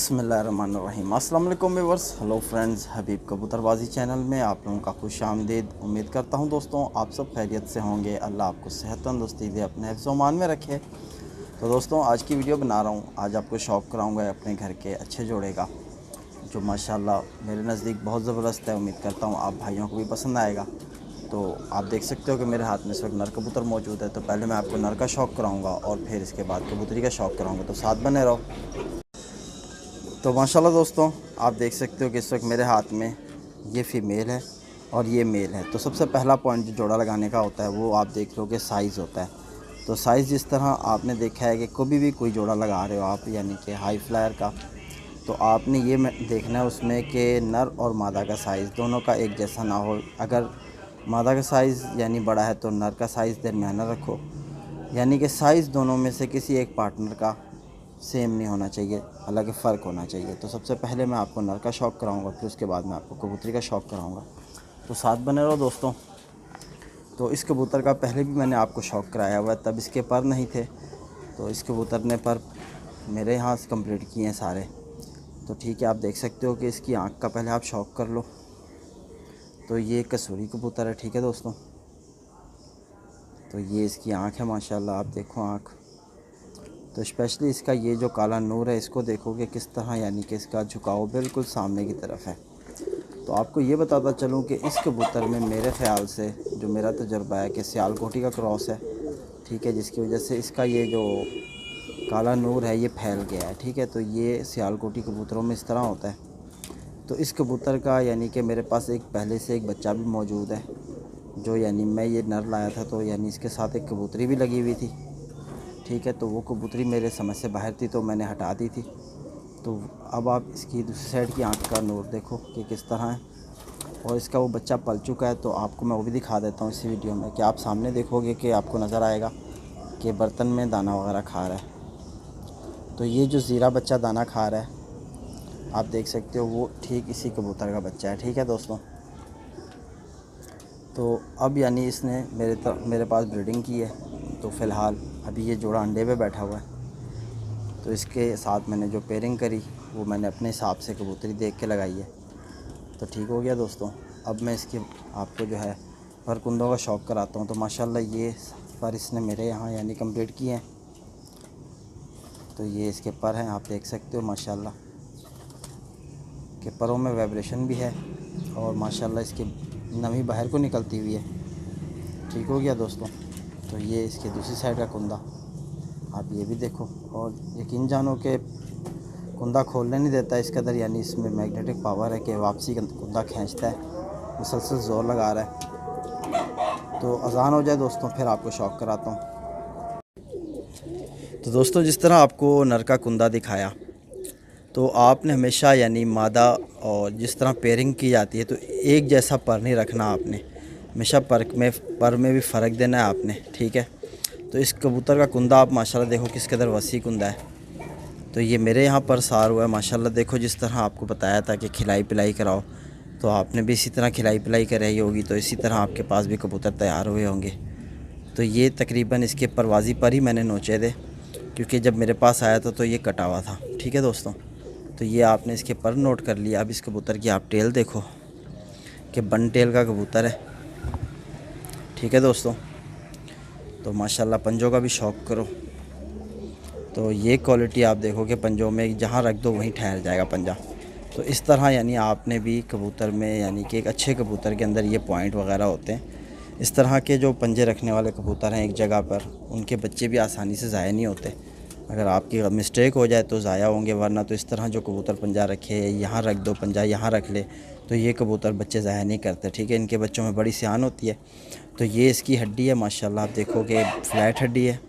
बिस्मिल्लाहिर्रहमानिर्रहीम। अस्सलाम वालेकुम व्यूअर्स, हेलो फ्रेंड्स, हबीब कबूतरबाजी चैनल में आप लोगों का खुश आमदीद। उम्मीद करता हूं दोस्तों आप सब खैरियत से होंगे। अल्लाह आपको सेहत तंदुरुस्ती दे, अपने हिफ्ज़ व अमान में रखे। तो दोस्तों आज की वीडियो बना रहा हूं। आज आपको शौक़ कराऊंगा अपने घर के अच्छे जोड़े का, जो माशाल्लाह मेरे नज़दीक बहुत ज़बरदस्त है। उम्मीद करता हूँ आप भाइयों को भी पसंद आएगा। तो आप देख सकते हो कि मेरे हाथ में इस वक्त नर कबूतर मौजूद है। तो पहले मैं आपको नर का शौक़ कराऊँगा और फिर इसके बाद कबूतरी का शौक़ कराऊँगा। तो साथ बने रहो। तो माशाल्लाह दोस्तों आप देख सकते हो कि इस वक्त मेरे हाथ में ये फ़ीमेल है और ये मेल है। तो सबसे पहला पॉइंट जो जोड़ा लगाने का होता है वो आप देख लो कि साइज़ होता है। तो साइज़ जिस तरह आपने देखा है कि कभी भी कोई जोड़ा लगा रहे हो आप, यानी कि हाई फ्लायर का, तो आपने ये देखना है उसमें कि नर और मादा का साइज़ दोनों का एक जैसा ना हो। अगर मादा का साइज़ यानी बड़ा है तो नर का साइज़ दरमियाना रखो, यानी कि साइज़ दोनों में से किसी एक पार्टनर का सेम नहीं होना चाहिए, हालांकि फ़र्क होना चाहिए। तो सबसे पहले मैं आपको नर का शौक़ कराऊंगा, फिर उसके बाद मैं आपको कबूतरी का शौक़ कराऊंगा। तो साथ बने रहो दोस्तों। तो इस कबूतर का पहले भी मैंने आपको शौक़ कराया हुआ, तब इसके पर नहीं थे। तो इस कबूतर ने पर मेरे यहाँ से कंप्लीट किए हैं सारे। तो ठीक है, आप देख सकते हो कि इसकी आँख का पहले आप शौक़ कर लो। तो ये कसूरी कबूतर है, ठीक है दोस्तों। तो ये इसकी आँख है, माशाल्लाह आप देखो आँख। तो स्पेशली इसका ये जो काला नूर है, इसको देखोगे किस तरह, यानी कि इसका झुकाव बिल्कुल सामने की तरफ है। तो आपको ये बताता चलूँ कि इस कबूतर में मेरे ख़्याल से जो मेरा तजुर्बा है कि सियालकोटी का क्रॉस है, ठीक है, जिसकी वजह से इसका ये जो काला नूर है ये फैल गया है, ठीक है। तो ये सियालकोटी कबूतरों में इस तरह होता है। तो इस कबूतर का यानी कि मेरे पास एक पहले से एक बच्चा भी मौजूद है, जो यानी मैं ये नर लाया था, तो यानी इसके साथ एक कबूतरी भी लगी हुई थी, ठीक है। तो वो कबूतरी मेरे समझ से बाहर थी तो मैंने हटा दी थी। तो अब आप इसकी दूसरी साइड की आँख का नूर देखो कि किस तरह है, और इसका वो बच्चा पल चुका है। तो आपको मैं वो भी दिखा देता हूँ इसी वीडियो में, कि आप सामने देखोगे कि आपको नज़र आएगा कि बर्तन में दाना वगैरह खा रहा है। तो ये जो ज़ीरा बच्चा दाना खा रहा है आप देख सकते हो, वो ठीक इसी कबूतर का बच्चा है, ठीक है दोस्तों। तो अब यानी इसने मेरे पास ब्रीडिंग की है। तो फ़िलहाल अभी ये जोड़ा अंडे पे बैठा हुआ है। तो इसके साथ मैंने जो पेयरिंग करी वो मैंने अपने हिसाब से कबूतरी देख के लगाई है। तो ठीक हो गया दोस्तों। अब मैं इसके आपको जो है पर कुंदों का शौक़ कराता हूँ। तो माशाल्लाह ये पर इसने मेरे यहाँ यानी कंप्लीट किए हैं। तो ये इसके पर हैं, आप देख सकते हो माशाल्लाह के परों में वाइब्रेशन भी है, और माशाल्लाह इसकी नमी बाहर को निकलती हुई है। ठीक हो गया दोस्तों। तो ये इसकी दूसरी साइड का कुंदा आप ये भी देखो, और यकीन जानो कि कुंदा खोलने नहीं देता इस कदर, यानी इसमें मैग्नेटिक पावर है कि वापसी कुंदा खींचता है, मुसलसल ज़ोर लगा रहा है। तो अज़ान हो जाए दोस्तों फिर आपको शौक़ कराता हूँ। तो दोस्तों जिस तरह आपको नर का कुंदा दिखाया, तो आपने हमेशा यानी मादा और जिस तरह पेयरिंग की जाती है तो एक जैसा पर नहीं रखना आपने, हमेशा पर में भी फ़र्क देना है आपने, ठीक है। तो इस कबूतर का कुंदा आप माशाल्लाह देखो किस कदर वसी कुंदा है। तो ये मेरे यहाँ पर सार हुआ है माशाल्लाह। देखो जिस तरह आपको बताया था कि खिलाई पिलाई कराओ, तो आपने भी इसी तरह खिलाई पिलाई कराई होगी, तो इसी तरह आपके पास भी कबूतर तैयार हुए होंगे। तो ये तकरीबन इसके परवाज़ी पर ही मैंने नोचे थे, क्योंकि जब मेरे पास आया था तो ये कटा हुआ था, ठीक है दोस्तों। तो ये आपने इसके पर नोट कर लिया। अब इस कबूतर की आप टेल देखो कि बन टेल का कबूतर है, ठीक है दोस्तों। तो माशाल्लाह पंजों का भी शौक़ करो। तो ये क्वालिटी आप देखो कि पंजों में जहाँ रख दो वहीं ठहर जाएगा पंजा। तो इस तरह यानी आपने भी कबूतर में, यानी कि एक अच्छे कबूतर के अंदर ये पॉइंट वगैरह होते हैं। इस तरह के जो पंजे रखने वाले कबूतर हैं एक जगह पर, उनके बच्चे भी आसानी से ज़ाया नहीं होते। अगर आपकी मिस्टेक हो जाए तो ज़ाया होंगे, वरना तो इस तरह जो कबूतर पंजा रखे, यहाँ रख दो पंजा यहाँ रख ले, तो ये कबूतर बच्चे ज़ाया नहीं करते, ठीक है। इनके बच्चों में बड़ी सियान होती है। तो ये इसकी हड्डी है माशाल्लाह, आप देखोगे फ्लैट हड्डी है,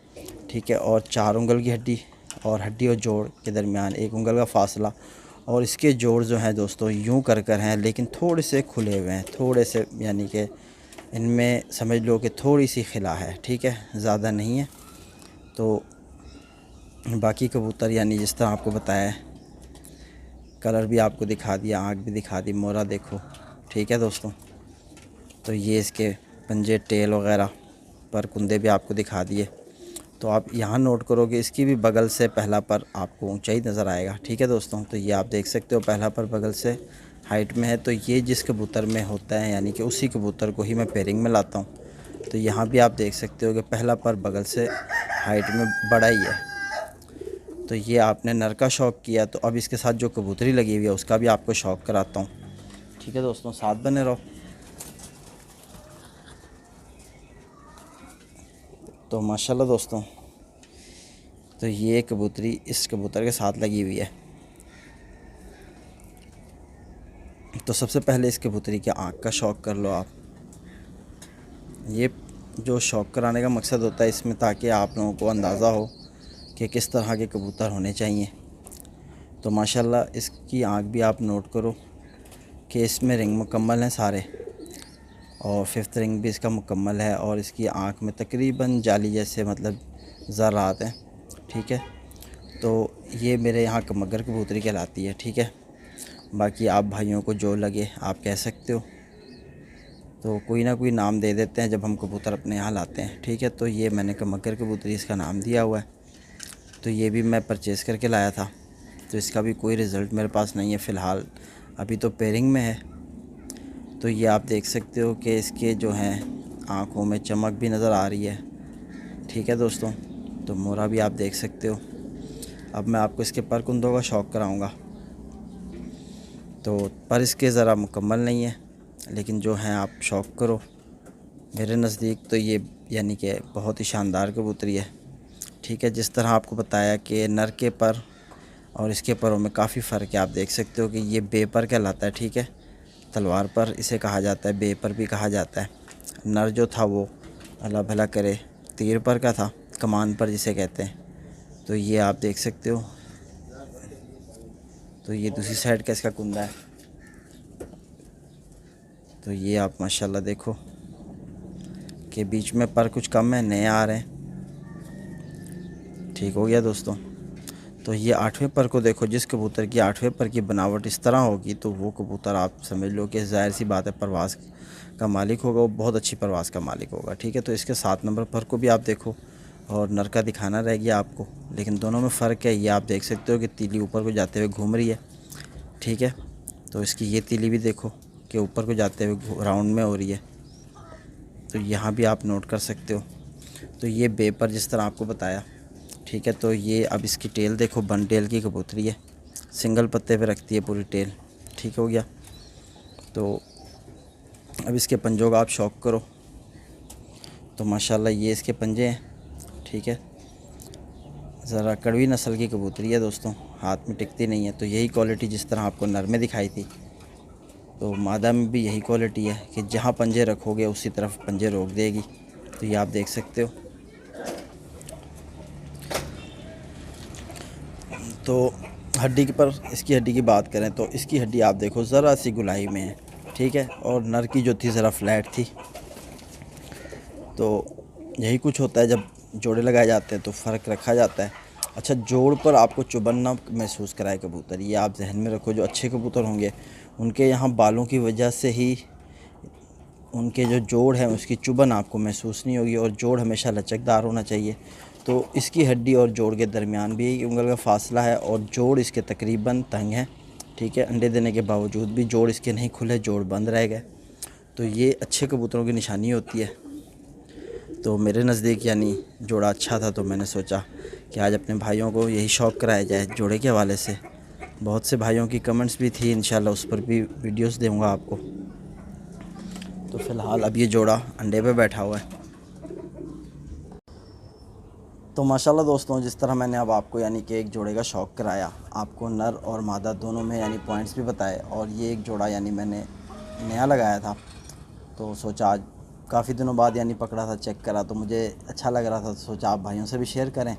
ठीक है। और 4 उंगल की हड्डी, और हड्डी और जोड़ के दरमियान 1 उंगल का फासला। और इसके जोड़ जो हैं दोस्तों यूँ कर हैं, लेकिन थोड़े से खुले हुए हैं, थोड़े से, यानी कि इनमें समझ लो कि थोड़ी सी खिला है, ठीक है, ज़्यादा नहीं है। तो बाकी कबूतर यानी जिस तरह आपको बताया है, कलर भी आपको दिखा दिया, आँख भी दिखा दी, मोरा देखो, ठीक है दोस्तों। तो ये इसके पंजे टेल वगैरह पर कुंदे भी आपको दिखा दिए। तो आप यहाँ नोट करोगे, इसकी भी बगल से पहला पर आपको ऊंचाई नज़र आएगा। ठीक है दोस्तों, तो ये आप देख सकते हो पहला पर बगल से हाइट में है। तो ये जिस कबूतर में होता है यानी कि उसी कबूतर को ही मैं पेयरिंग में लाता हूँ। तो यहाँ भी आप देख सकते हो कि पहला पर बगल से हाइट में बड़ा ही है। तो ये आपने नर का शौक़ किया, तो अब इसके साथ जो कबूतरी लगी हुई है उसका भी आपको शौक़ कराता हूँ। ठीक है दोस्तों, साथ बने रहो। तो माशाल्लाह दोस्तों, तो ये कबूतरी इस कबूतर के साथ लगी हुई है। तो सबसे पहले इस कबूतरी के आँख का शौक़ कर लो आप। ये जो शौक़ कराने का मकसद होता है इसमें, ताकि आप लोगों को अंदाज़ा हो कि किस तरह के कबूतर होने चाहिए। तो माशाल्लाह इसकी आँख भी आप नोट करो कि इसमें रिंग मुकम्मल हैं सारे, और 5th रिंग भी इसका मुकम्मल है, और इसकी आँख में तकरीबन जाली जैसे मतलब ज़रात हैं। ठीक है, तो ये मेरे यहाँ मगर कबूतरी कहलाती है। ठीक है, बाकी आप भाइयों को जो लगे आप कह सकते हो, तो कोई ना कोई नाम दे देते हैं जब हम कबूतर अपने यहाँ लाते हैं। ठीक है, तो ये मैंने मगर कबूतरी इसका नाम दिया हुआ है। तो ये भी मैं परचेज़ करके लाया था, तो इसका भी कोई रिज़ल्ट मेरे पास नहीं है फ़िलहाल, अभी तो पेयरिंग में है। तो ये आप देख सकते हो कि इसके जो हैं आँखों में चमक भी नज़र आ रही है। ठीक है दोस्तों, तो मोरा भी आप देख सकते हो। अब मैं आपको इसके पर कुंदों का शौक़ कराऊंगा। तो पर इसके ज़रा मुकम्मल नहीं है, लेकिन जो हैं आप शौक़ करो। मेरे नज़दीक तो ये यानी कि बहुत ही शानदार कबूतरी है। ठीक है, जिस तरह आपको बताया कि नर के पर और इसके परों में काफ़ी फ़र्क है। आप देख सकते हो कि ये बेपर कहलाता है। ठीक है, तलवार पर इसे कहा जाता है, बेपर भी कहा जाता है। नर जो था वो अल्लाह भला करे तीर पर का था, कमान पर जिसे कहते हैं। तो ये आप देख सकते हो। तो ये दूसरी साइड का इसका कुंदा है। तो ये आप माशाल्लाह देखो कि बीच में पर कुछ कम है, नए आ रहे हैं। ठीक हो गया दोस्तों। तो ये 8वें पर को देखो, जिस कबूतर की 8वें पर की बनावट इस तरह होगी तो वो कबूतर आप समझ लो कि ज़ाहिर सी बात है परवाज़ का मालिक होगा, वो बहुत अच्छी परवाज़ का मालिक होगा। ठीक है, तो इसके 7 नंबर पर को भी आप देखो, और नर का दिखाना रह गया आपको, लेकिन दोनों में फ़र्क है। ये आप देख सकते हो कि तीली ऊपर को जाते हुए घूम रही है। ठीक है, तो इसकी ये तीली भी देखो कि ऊपर को जाते हुए राउंड में हो रही है। तो यहाँ भी आप नोट कर सकते हो। तो ये बेपर जिस तरह आपको बताया। ठीक है, तो ये अब इसकी टेल देखो, बन टेल की कबूतरी है, सिंगल पत्ते पे रखती है पूरी टेल। ठीक हो गया। तो अब इसके पंजों का आप शौक़ करो। तो माशाल्लाह ये इसके पंजे हैं। ठीक है, ज़रा कड़वी नस्ल की कबूतरी है दोस्तों, हाथ में टिकती नहीं है। तो यही क्वालिटी जिस तरह आपको नर में दिखाई थी, तो मादा में भी यही क्वालिटी है कि जहाँ पंजे रखोगे उसी तरफ पंजे रोक देगी। तो ये आप देख सकते हो। तो हड्डी पर इसकी हड्डी की बात करें तो इसकी हड्डी आप देखो ज़रा सी गुलाई में है। ठीक है, और नर की जो थी ज़रा फ्लैट थी। तो यही कुछ होता है, जब जोड़े लगाए जाते हैं तो फ़र्क रखा जाता है। अच्छा, जोड़ पर आपको चुभन ना महसूस कराए कबूतर, ये आप जहन में रखो। जो अच्छे कबूतर होंगे उनके यहाँ बालों की वजह से ही उनके जो जोड़ हैं उसकी चुभन आपको महसूस नहीं होगी, और जोड़ हमेशा लचकदार होना चाहिए। तो इसकी हड्डी और जोड़ के दरमियान भी 1 उंगल का फासला है, और जोड़ इसके तकरीबन तंग है। ठीक है, अंडे देने के बावजूद भी जोड़ इसके नहीं खुले, जोड़ बंद रह गए। तो ये अच्छे कबूतरों की निशानी होती है। तो मेरे नज़दीक यानी जोड़ा अच्छा था, तो मैंने सोचा कि आज अपने भाइयों को यही शौक़ कराया जाए जोड़े के हवाले से। बहुत से भाइयों की कमेंट्स भी थी, इंशाल्लाह उस पर भी वीडियोस दूँगा आपको। तो फ़िलहाल अब ये जोड़ा अंडे पे बैठा हुआ है। तो माशाल्लाह दोस्तों, जिस तरह मैंने अब आपको यानी कि एक जोड़े का शौक़ कराया, आपको नर और मादा दोनों में यानी पॉइंट्स भी बताए, और ये एक जोड़ा यानी मैंने नया लगाया था, तो सोचा आज काफ़ी दिनों बाद यानी पकड़ा था, चेक करा तो मुझे अच्छा लग रहा था, तो सोचा आप भाइयों से भी शेयर करें,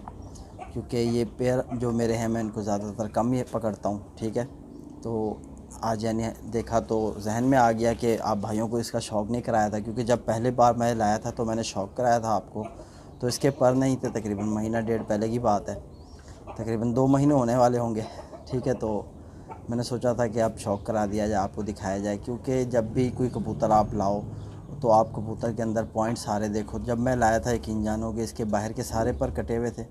क्योंकि ये पेयर जो मेरे हैं मैं इनको ज़्यादातर कम ही पकड़ता हूँ। ठीक है, तो आज यानी देखा तो जहन में आ गया कि आप भाइयों को इसका शौक़ नहीं कराया था, क्योंकि जब पहले बार मैं लाया था तो मैंने शौक़ कराया था आपको, तो इसके पर नहीं थे। तकरीबन महीना डेढ़ पहले की बात है, तकरीबन 2 महीने होने वाले होंगे। ठीक है, तो मैंने सोचा था कि अब शौक़ करा दिया जाए, आपको दिखाया जाए, क्योंकि जब भी कोई कबूतर आप लाओ तो आप कबूतर के अंदर पॉइंट सारे देखो, जब मैं लाया था यकीन जानोगे इसके बाहर के सारे पर कटे हुए थे,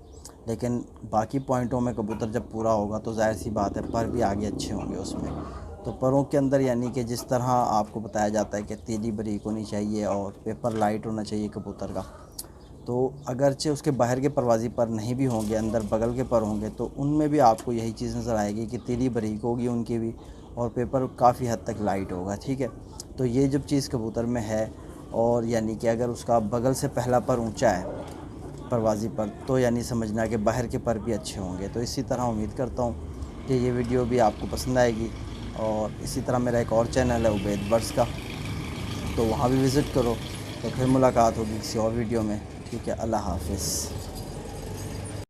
लेकिन बाकी पॉइंटों में कबूतर जब पूरा होगा तो ज़ाहिर सी बात है पर भी आगे अच्छे होंगे उसमें। तो परों के अंदर यानी कि जिस तरह आपको बताया जाता है कि तीली बारीक होनी चाहिए और पेपर लाइट होना चाहिए कबूतर का, तो अगरचे उसके बाहर के परवाज़ी पर नहीं भी होंगे, अंदर बगल के पर होंगे, तो उनमें भी आपको यही चीज़ नज़र आएगी कि तीली बारीक होगी उनकी भी और पेपर काफ़ी हद तक लाइट होगा। ठीक है, तो ये जब चीज़ कबूतर में है, और यानी कि अगर उसका बगल से पहला पर ऊंचा है परवाज़ी पर, तो यानी समझना कि बाहर के पर भी अच्छे होंगे। तो इसी तरह उम्मीद करता हूँ कि ये वीडियो भी आपको पसंद आएगी। और इसी तरह मेरा एक और चैनल है उबैद बर्ड्स का, तो वहाँ भी विज़िट करो। तो फिर मुलाकात होगी किसी और वीडियो में। ठीक है, अल्लाह हाफ़िज़।